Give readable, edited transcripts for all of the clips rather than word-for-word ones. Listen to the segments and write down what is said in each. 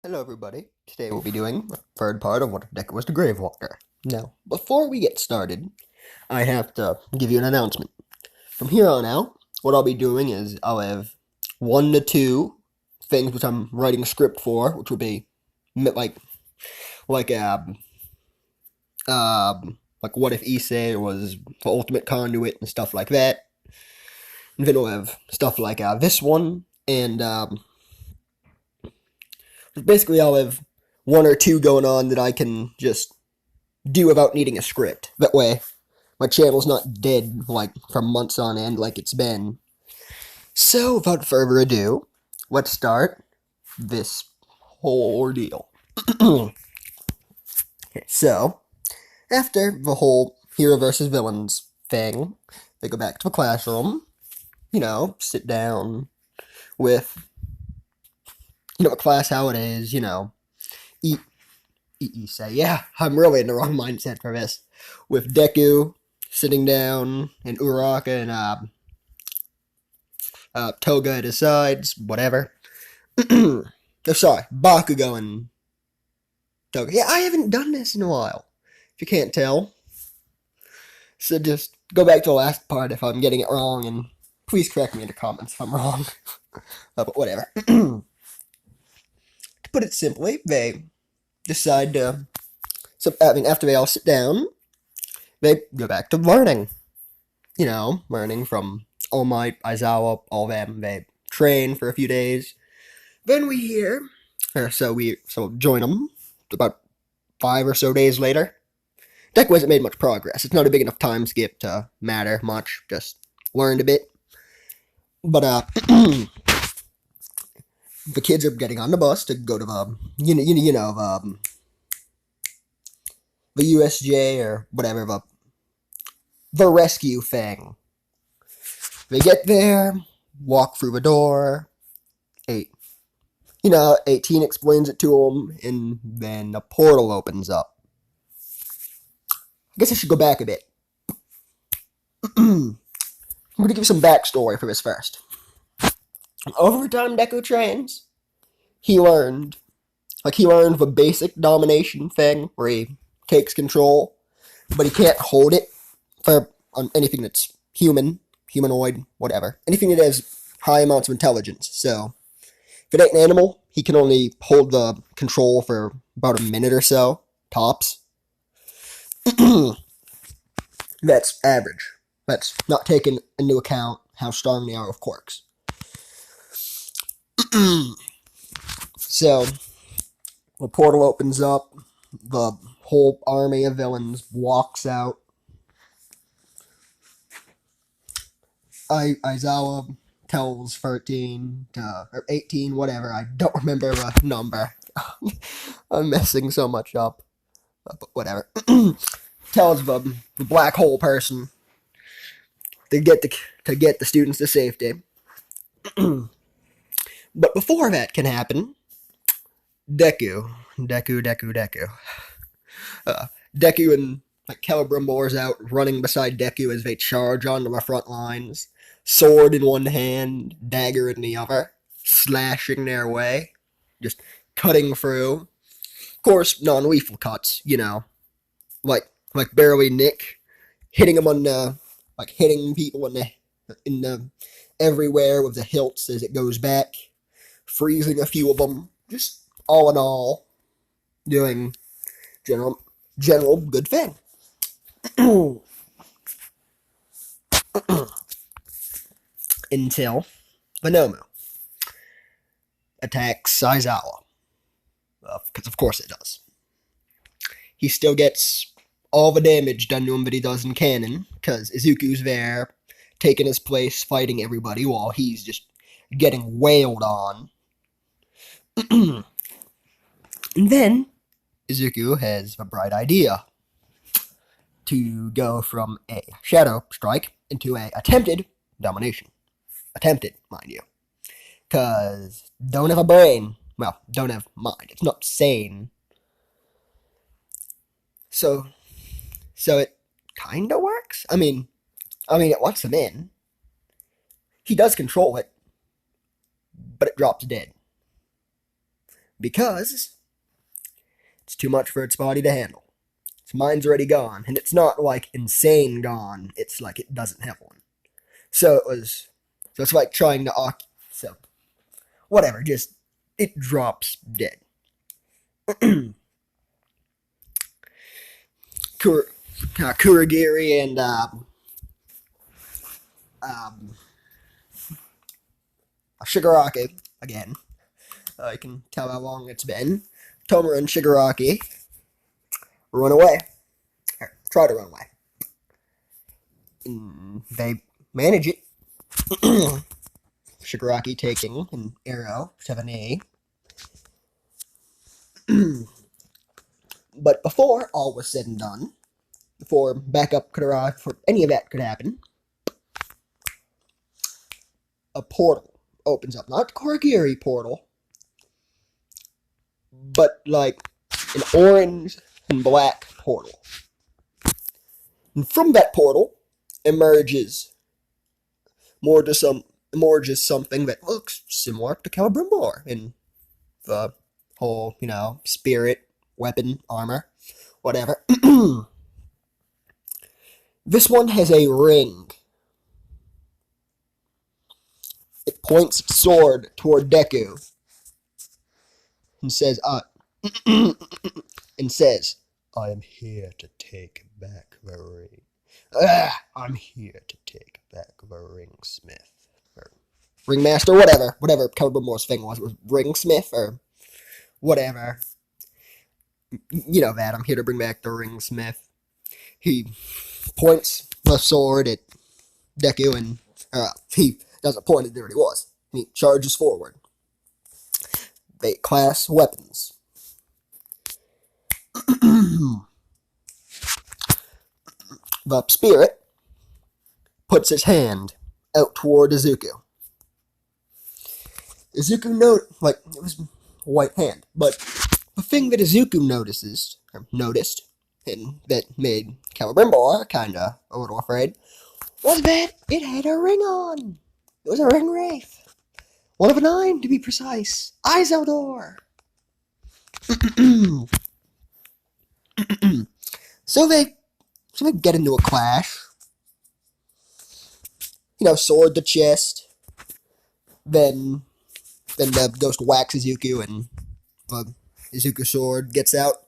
Hello everybody, today we'll be doing the third part of What If Deku Was the Gravewalker. Now, before we get started, I have to give you an announcement. From here on out, what I'll be doing is I'll have 1 to 2 things which I'm writing a script for, which will be like like what if Issei was the ultimate conduit and stuff like that. And then we'll have stuff like this one, and basically I'll have 1 or 2 going on that I can just do without needing a script. That way, my channel's not dead like for months on end like it's been. So, without further ado, let's start this whole ordeal. Okay, so, after the whole hero versus villains thing, they go back to the classroom, sit down with, a class how it is, eat say, yeah, I'm really in the wrong mindset for this. With Deku sitting down and Uraka and Toga at his sides, whatever. Oh, sorry, Bakugo and Toga. Yeah, I haven't done this in a while, if you can't tell. So just go back to the last part if I'm getting it wrong, and please correct me in the comments if I'm wrong. But whatever. To put it simply, they decide to, after they all sit down, they go back to learning. Learning from All Might, Aizawa, all them. They train for a few days. Then we hear, so join them about 5 or so days later. Deku hasn't made much progress. It's not a big enough time skip to matter much. Just learned a bit. But the kids are getting on the bus to go to the USJ or whatever, the rescue thing. They get there, walk through the door. 18 explains it to them, and then a portal opens up. I guess I should go back a bit. I'm going to give you some backstory for this first. Over time Deku trains, he learned the basic domination thing, where he takes control, but he can't hold it on anything that's humanoid, whatever. Anything that has high amounts of intelligence. So, if it ain't an animal, he can only hold the control for about a minute or so, tops. That's average. That's not taking into account how strong they are with quirks. So, the portal opens up, the whole army of villains walks out. Aizawa tells 13 or 18, whatever, I don't remember the number. I'm messing so much up. But whatever. Tells the black hole person to get the students to safety. But before that can happen, Deku and Celebrimbor out running beside Deku as they charge onto the front lines, sword in one hand, dagger in the other, slashing their way, just cutting through. Of course, non-lethal cuts, like barely nick, hitting them on the hitting people in the everywhere with the hilts as it goes back, freezing a few of them. Just all in all, doing general good thing. Until Bonomo attacks Aizawa. Because of course it does. He still gets all the damage done to him that he does in canon, because Izuku's there, taking his place, fighting everybody, while he's just getting wailed on. And then, Izuku has a bright idea to go from a shadow strike into a attempted domination. Attempted, mind you. Because don't have a brain. Well, don't have mind. It's not sane. So it kinda works? I mean, it lets him in. He does control it, but it drops dead. because it's too much for its body to handle. Its mind's already gone, and it's not like insane gone. It's like it doesn't have one. So it's like trying to so whatever. Just it drops dead. Kuragiri and Shigaraki again. You can tell how long it's been. Tomura and Shigaraki run away. Or try to run away. And they manage it. Shigaraki taking an arrow, 7A. But before all was said and done, before backup could arrive, before any of that could happen, a portal opens up. Not Kuragiri portal, but like an orange and black portal. And from that portal emerges something that looks similar to Celebrimbor in the whole, spirit, weapon, armor, whatever. This one has a ring. It points its sword toward Deku and says, I am here to take back the ring. I'm here to take back the ringsmith. Or ringmaster, whatever Celebrimbor's thing was ringsmith or whatever. You know that, I'm here to bring back the ringsmith. He points the sword at Deku and he doesn't point it, there he was. He charges forward. They class weapons. The spirit puts his hand out toward Izuku. Izuku it was a white hand, but the thing that Izuku noticed, and that made Celebrimbor kinda a little afraid, was that it had a ring on. It was a ring wraith. One of 9, to be precise. Izodor! So they get into a clash. Sword to chest. Then the ghost whacks Izuku and the Izuku sword gets out.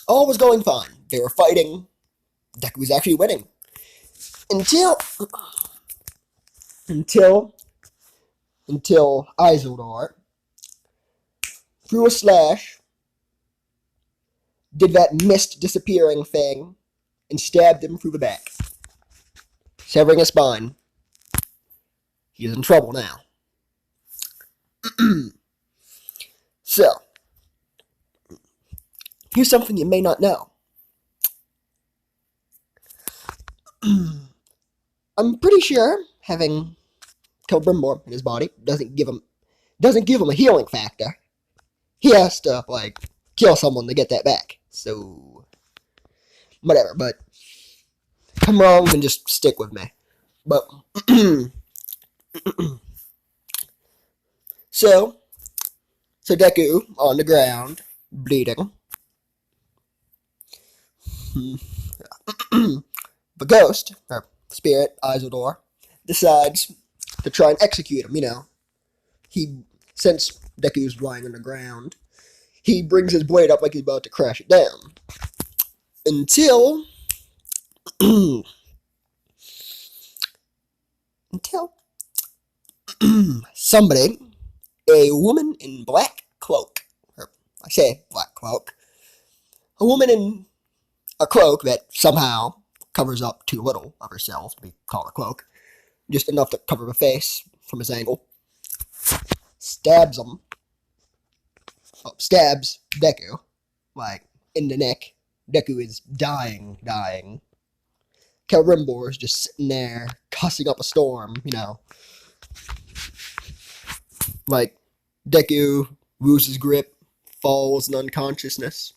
All was going fine. They were fighting. Deku was actually winning. Until Izodor, threw a slash, did that mist disappearing thing, and stabbed him through the back, severing his spine. He is in trouble now. So, here's something you may not know. I'm pretty sure having Celebrimbor in his body doesn't give him a healing factor. He has to kill someone to get that back. So whatever, but if I'm wrong, then just stick with me. But so Deku on the ground, bleeding. The ghost, or spirit, Izodor, decides to try and execute him, since Deku's lying on the ground, he brings his blade up like he's about to crash it down. Until somebody, a woman in black cloak, or I say black cloak, a woman in a cloak that somehow covers up too little of herself to be called a cloak, just enough to cover her face from his angle, stabs Deku, in the neck. Deku is dying. Celebrimbor is just sitting there, cussing up a storm, Deku loses grip, falls in unconsciousness.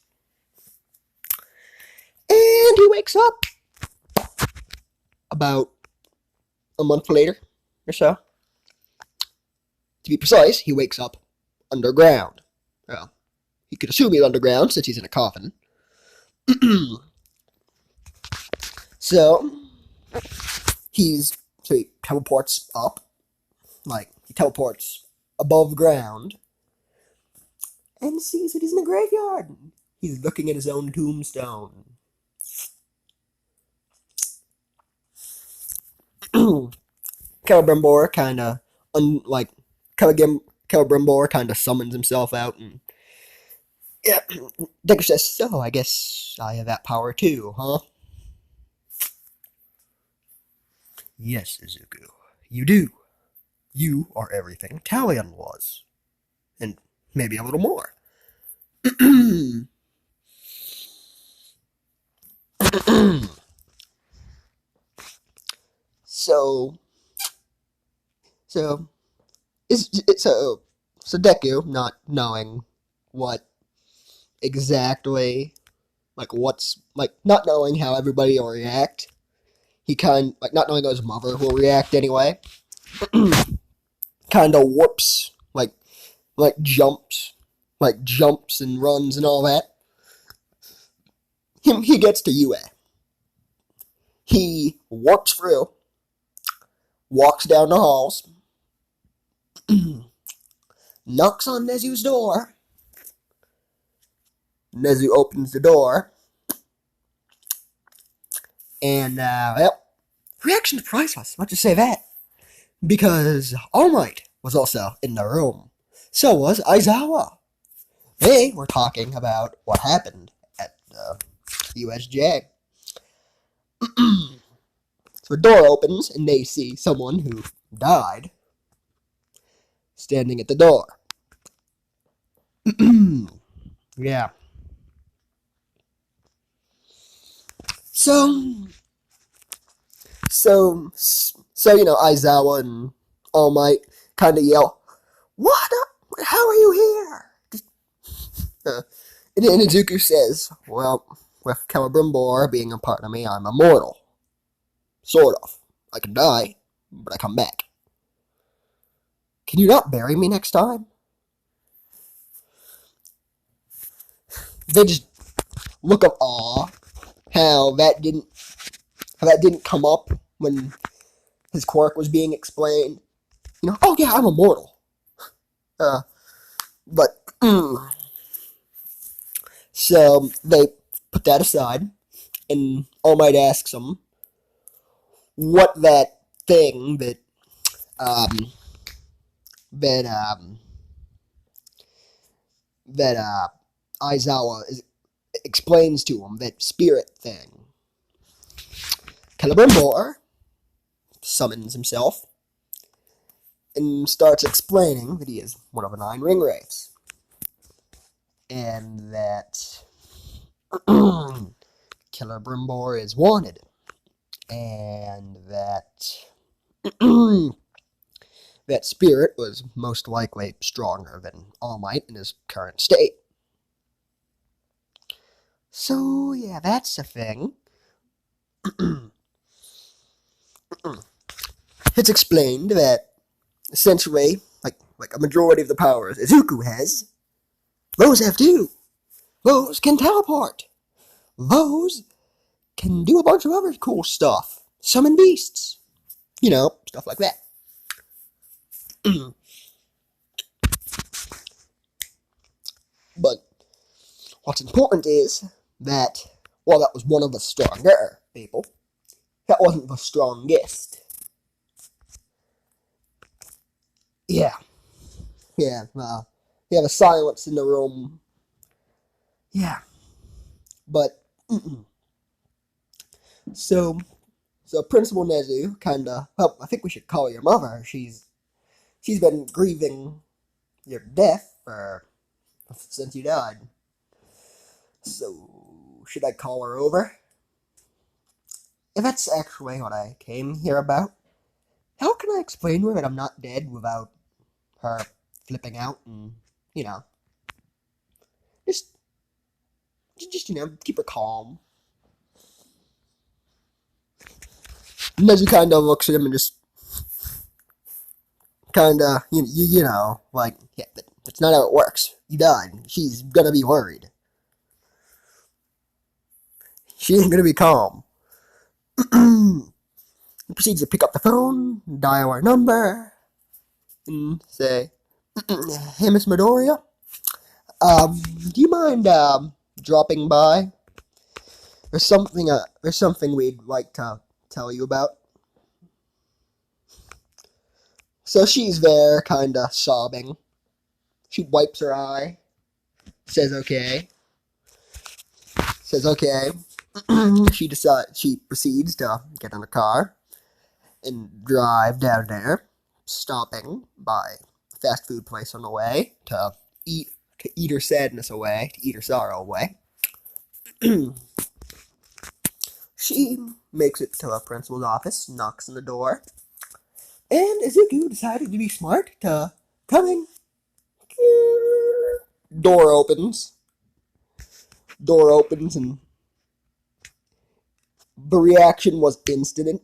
And he wakes up about a month later or so. To be precise, he wakes up underground. Well, he could assume he's underground since he's in a coffin. So he teleports up, like he teleports above ground, and sees that he's in a graveyard. He's looking at his own tombstone. Celebrimbor kind of Celebrimbor kind of summons himself out, and yeah, Deku says, "So I guess I have that power too, huh?" "Yes, Izuku, you do. You are everything Talion was, and maybe a little more." so so so Deku, not knowing what exactly, not knowing how everybody will react, not knowing how his mother will react anyway, kind of warps, jumps and runs and all that. He gets to Yue. He warps through, walks down the halls, knocks on Nezu's door. Nezu opens the door, and reaction's priceless. Let's just say that, because All Might was also in the room. So was Aizawa. They were talking about what happened at the USJ. So the door opens, and they see someone who died standing at the door. Yeah. So Aizawa and All Might kind of yell, "What? How are you here?" And Izuku says, "Well, with Celebrimbor being a part of me, I'm immortal. Sort of. I can die, but I come back. Can you not bury me next time?" They just look of awe how that didn't come up when his quirk was being explained. Oh yeah, I'm immortal. But so they put that aside, and All Might asks him what that thing that Aizawa explains to him, that spirit thing. Celebrimbor summons himself and starts explaining that he is one of the 9 ring wraiths, and that Celebrimbor is wanted, and that that spirit was most likely stronger than All Might in his current state. So yeah, that's a thing. It's explained that essentially, like a majority of the powers Izuku has, those have too. Those can teleport. Those can do a bunch of other cool stuff. Summon beasts. Stuff like that. But what's important is that, while that was one of the stronger people, that wasn't the strongest. Yeah. Yeah, the silence in the room. Yeah. But, So Principal Nezu kinda, well, I think we should call your mother. She's been grieving your death since you died. So, should I call her over? If that's actually what I came here about, how can I explain to her that I'm not dead without her flipping out and, just keep her calm? Nezu kind of looks at him and just kind of, yeah, That's not how it works. You died. She's gonna be worried. She ain't gonna be calm. He proceeds to pick up the phone, dial our number, and say, "Hey, Miss Midoriya, do you mind dropping by? There's something we'd like to tell you about." So she's there, kinda sobbing. She wipes her eye, says okay, says okay. She proceeds to get in a car and drive down there, stopping by a fast food place on the way eat to eat her sadness away, to eat her sorrow away. She makes it to a principal's office, knocks on the door, and Izuku decided to be smart to come in. Door opens. Door opens, and the reaction was instant.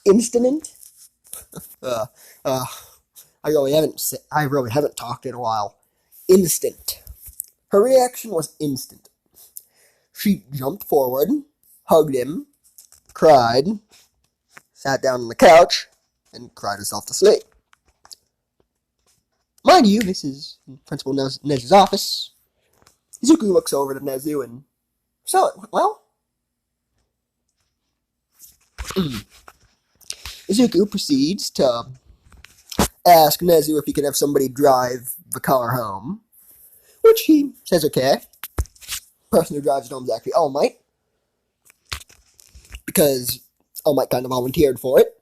Instant. Uh, uh, I really haven't talked in a while. Instant. Her reaction was instant. She jumped forward, hugged him, cried, sat down on the couch, and cried herself to sleep. Mind you, this is Principal Nezu's office. Izuku looks over to Nezu and, "So, well?" Izuku proceeds to ask Nezu if he can have somebody drive the car home, which he says okay. The person who drives it home is actually All Might, because All Might kind of volunteered for it.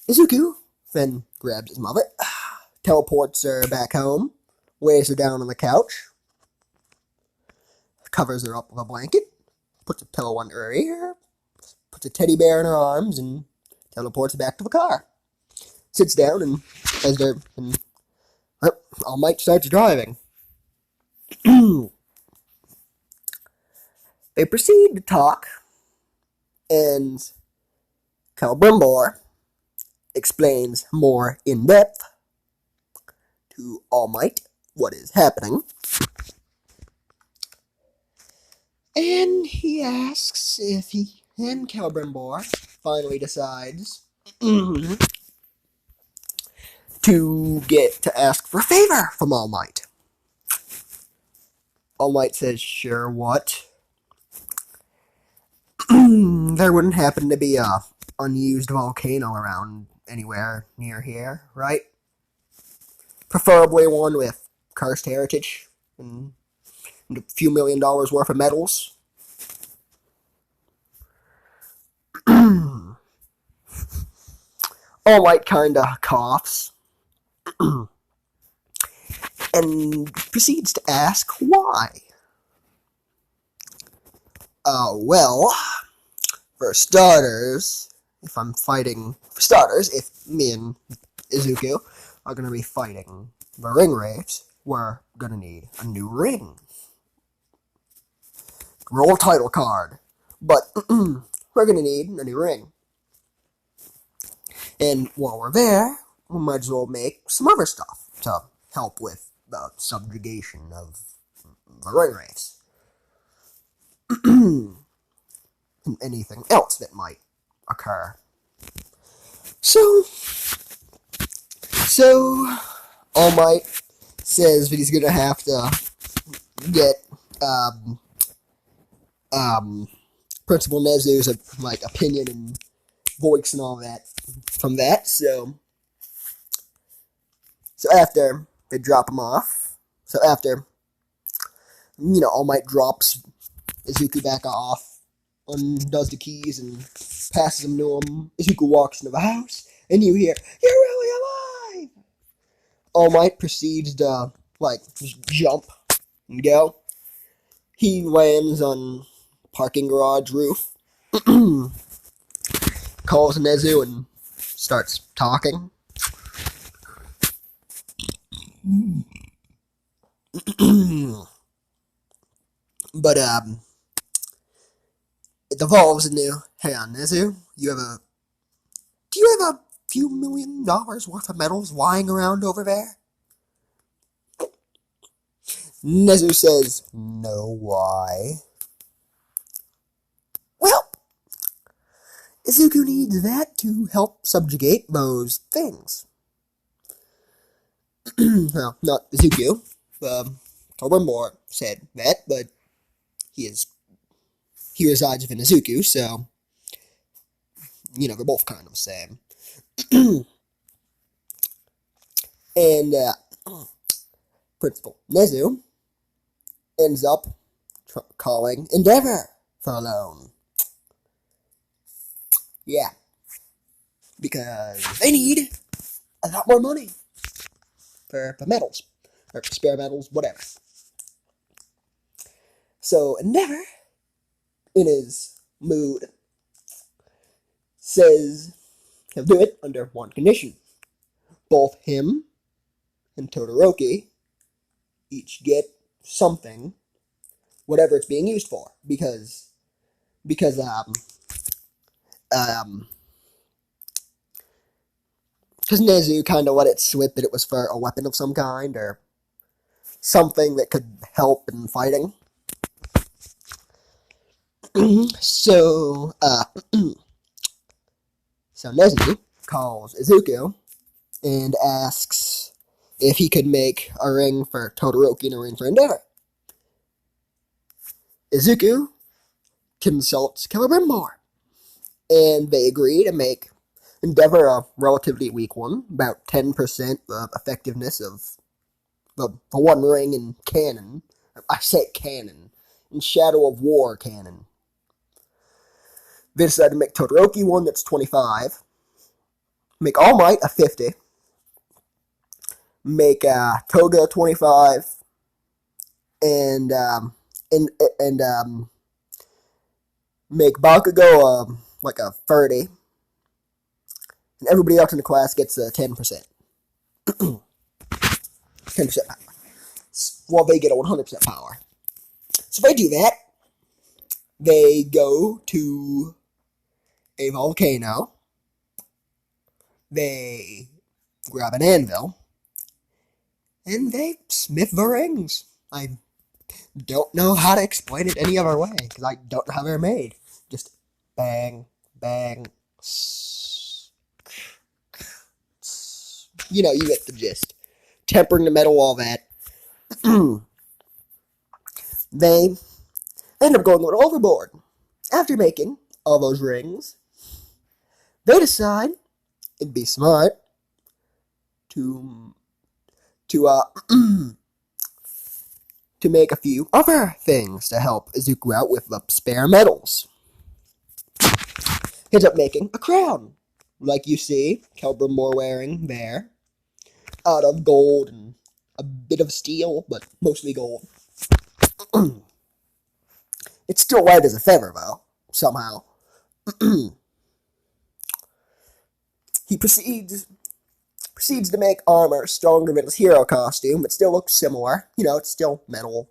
Izuku then grabs his mother, teleports her back home, lays her down on the couch, covers her up with a blanket, puts a pillow under her ear, puts a teddy bear in her arms, and teleports back to the car. Sits down and All Might starts driving. They proceed to talk, and Celebrimbor explains more in depth to All Might what is happening. And he asks if he and Celebrimbor finally decides to get to ask for a favor from All Might. All Might says, "Sure, what?" There wouldn't happen to be a unused volcano around anywhere near here, right? Preferably one with cursed heritage and a few $1,000,000 worth of metals. All Might kinda coughs and proceeds to ask why. Well, for starters, if me and Izuku are gonna be fighting the ring wraiths, we're gonna need a new ring. Roll title card. But we're gonna need a new ring. And while we're there, we might as well make some other stuff to help with the subjugation of the ring wraiths. And anything else that might occur. So All Might says that he's gonna have to get Principal Nezu's opinion and voice and all that from that. So after they drop him off, All Might drops Izuku back off, undoes the keys and passes them to him. Izuku walks into the house, and you hear, "You're really alive!" All Might proceeds to just jump and go. He lands on parking garage roof, calls Nezu and starts talking. But it devolves into, "Hey, Nezu, do you have few $1 million worth of medals lying around over there? Nezu says, no, why? Well, Izuku needs that to help subjugate those things. Well, not Izuku. Tobermore said that, but he resides within Izuku, so, they're both kind of the same. And, Principal Nezu ends up calling Endeavor for a loan. Yeah. Because they need a lot more money for medals. Or spare medals, whatever. So Endeavor, in his mood, says he'll do it under one condition. Both him and Todoroki each get something, whatever it's being used for, because Nezu kind of let it slip that it was for a weapon of some kind or something that could help in fighting. So Nezu calls Izuku and asks if he could make a ring for Todoroki and a ring for Endeavor. Izuku consults Celebrimbor, and they agree to make Endeavor a relatively weak one, about 10% of effectiveness of the One Ring in canon. I say canon. In Shadow of War canon. They decided to make Todoroki one that's 25. Make All Might a 50. Make Toga 25. And make Bakugo like a 30. And everybody else in the class gets 10%. 10% power. Well, they get a 100% power. So if they do that, they go to a volcano. They grab an anvil. And they smith the rings. I don't know how to explain it any other way, because I don't know how they're made. Just bang, bang, you get the gist. Tempering the metal, all that. They end up going overboard. After making all those rings, they decide it'd be smart to make a few other things to help Izuku out with the spare metals. He ends up making a crown, like you see Celebrimbor wearing there, out of gold and a bit of steel, but mostly gold. It's still white as a feather, though, somehow. He proceeds to make armor stronger than his hero costume, but still looks similar. It's still metal.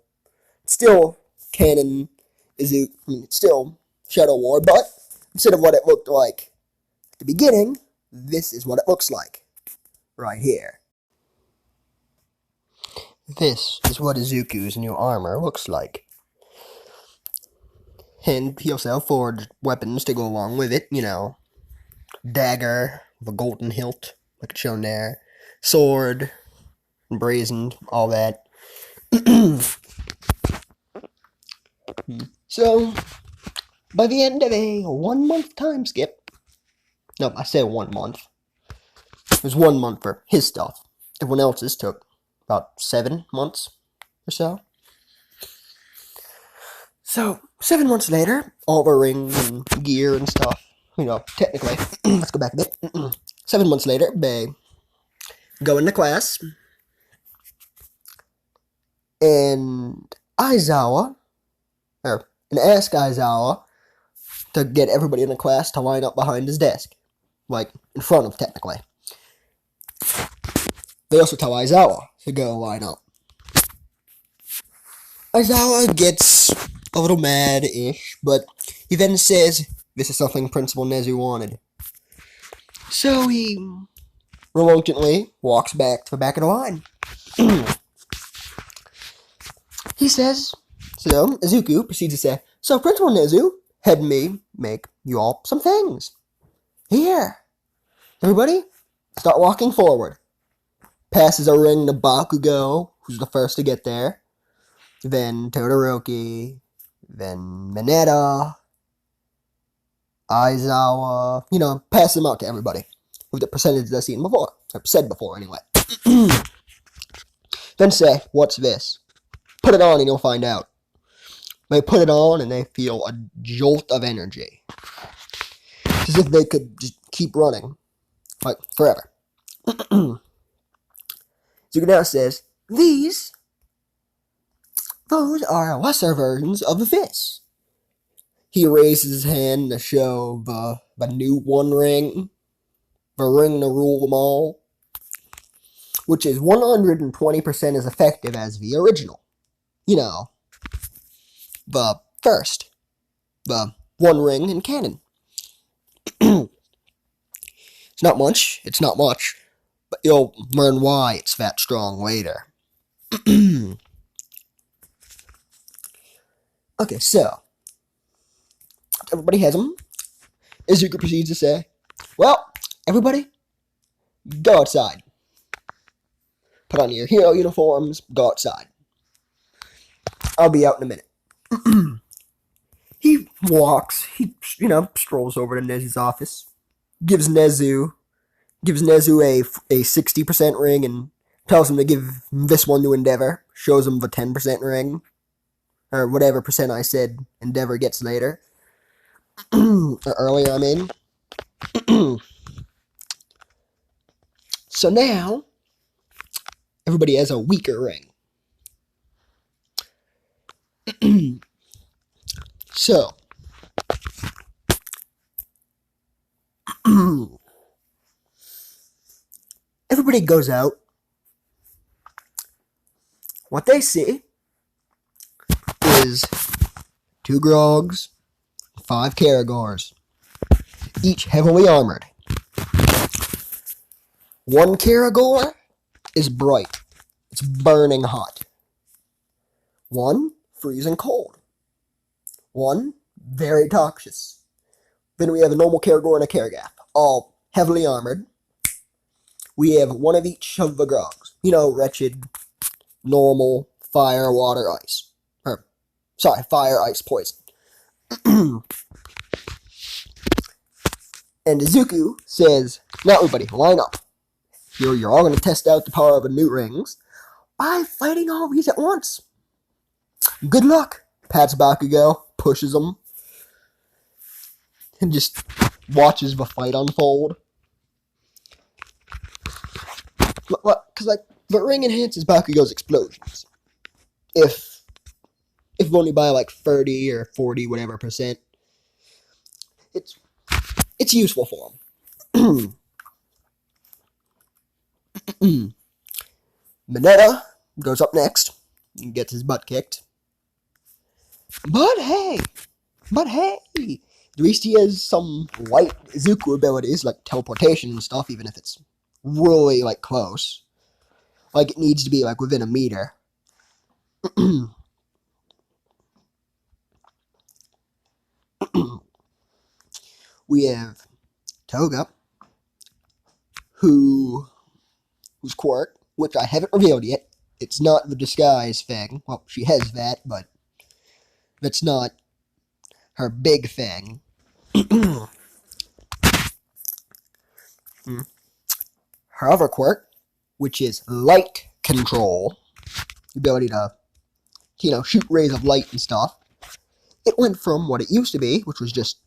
It's still canon. It's still Shadow War, but instead of what it looked like at the beginning, this is what it looks like. Right here. This is what Izuku's new armor looks like. And he also forged weapons to go along with it, dagger with a golden hilt, like it's shown there, sword, brazened, all that. So, by the end of a 1 month time skip, no, I say 1 month, it was 1 month for his stuff. Everyone else's took about 7 months or so. So, 7 months later, all the rings and gear and stuff, technically, let's go back a bit. 7 months later, they go into class, and ask Aizawa to get everybody in the class to line up behind his desk, like, in front of, technically. They also tell Aizawa to go line up. Aizawa gets a little mad-ish, but he then says, this is something Principal Nezu wanted. So he reluctantly walks back to the back of the line. He says, so Izuku proceeds to say, so Principal Nezu had me make you all some things. Here. Everybody, start walking forward. Passes a ring to Bakugo, who's the first to get there. Then Todoroki. Then Mineta. Aizawa. Pass them out to everybody. With the percentage I've seen before. Or said before, anyway. Then say, what's this? Put it on and you'll find out. They put it on and they feel a jolt of energy. It's as if they could just keep running. Like, forever. Zuko now says, those are lesser versions of the fist. He raises his hand to show the new One Ring. The ring to rule them all. Which is 120% as effective as the original. The first. The One Ring in canon. It's not much, but you'll learn why it's that strong later. Okay, so, everybody has them. Izuku proceeds to say, well, everybody, go outside. Put on your hero uniforms, go outside. I'll be out in a minute. He walks, strolls over to Nezu's office, gives Nezu a 60% ring and tells him to give this one to Endeavor, shows him the 10% ring, or whatever percent I said Endeavor gets later. Or earlier, I mean. So now, everybody has a weaker ring. So, everybody goes out. What they see is 2 Grogs, 5 Karagors, each heavily armored. 1 Karagor is bright. It's burning hot. 1 freezing cold. 1 very toxic. Then we have a normal Karagor and a Karagap, all heavily armored. We have 1 of each of the Grogs. Wretched, normal, fire, water, ice. Fire, ice, poison. And Izuku says, now everybody, line up. You're all going to test out the power of the new rings by fighting all these at once. Good luck. Pats Bakugo, pushes him, and just watches the fight unfold. Because, the ring enhances Bakugo's explosions. If only by, 30 or 40, whatever percent. It's useful for him. Mineta goes up next and gets his butt kicked. But hey, at least he has some light Izuku abilities like teleportation and stuff, even if it's really close. It needs to be within a meter. We have Toga, whose quirk, which I haven't revealed yet. It's not the disguise thing. Well, she has that, but that's not her big thing. Her other quirk, which is light control, the ability to, shoot rays of light and stuff. It went from what it used to be, which was just,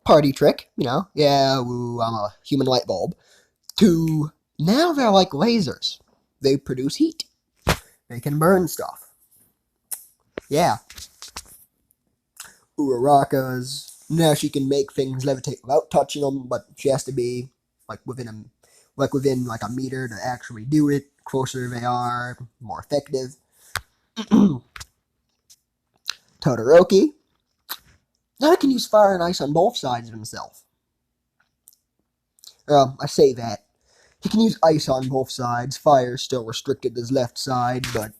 party trick, woo, I'm a human light bulb, to now they're like lasers. They produce heat. They can burn stuff. Yeah. Urarakas. Now she can make things levitate without touching them, but she has to be within a meter to actually do it. Closer they are, more effective. Todoroki. Now he can use fire and ice on both sides of himself. I say that. He can use ice on both sides. Fire is still restricted to his left side, but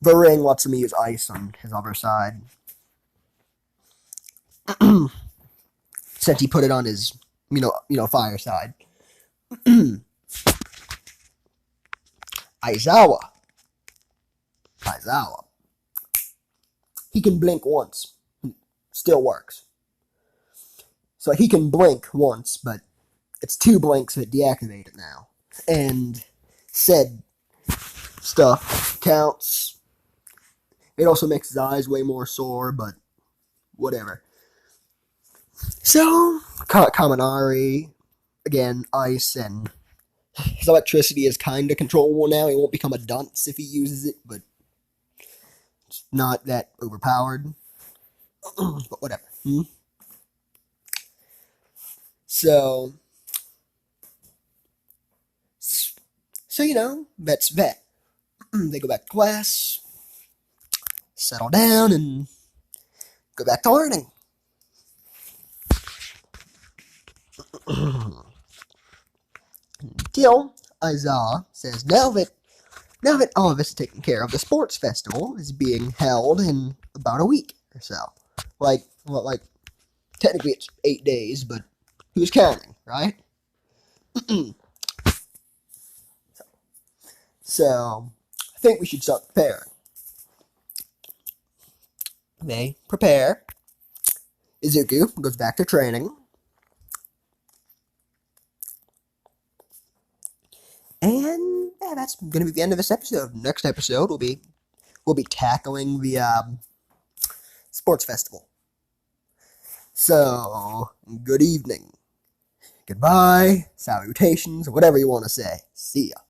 the ring lets him use ice on his other side. Since he put it on his, fire side. Aizawa. Aizawa. He can blink once. Still works. So he can blink once, but it's 2 blinks that deactivate it now. And said stuff counts. It also makes his eyes way more sore, but whatever. So, Kaminari, again, ice, and his electricity is kind of controllable now. He won't become a dunce if he uses it, but it's not that overpowered. But whatever. So, that's that. They go back to class, settle down, and go back to learning. Until Aizawa says, now that all of this is taken care of, the sports festival is being held in about a week or so. Technically it's 8 days, but who's counting, right? So, I think we should start preparing. They prepare. Izuku goes back to training. And yeah, that's going to be the end of this episode. Next episode we'll be tackling the sports festival. So, good evening. Goodbye, salutations, whatever you want to say. See ya.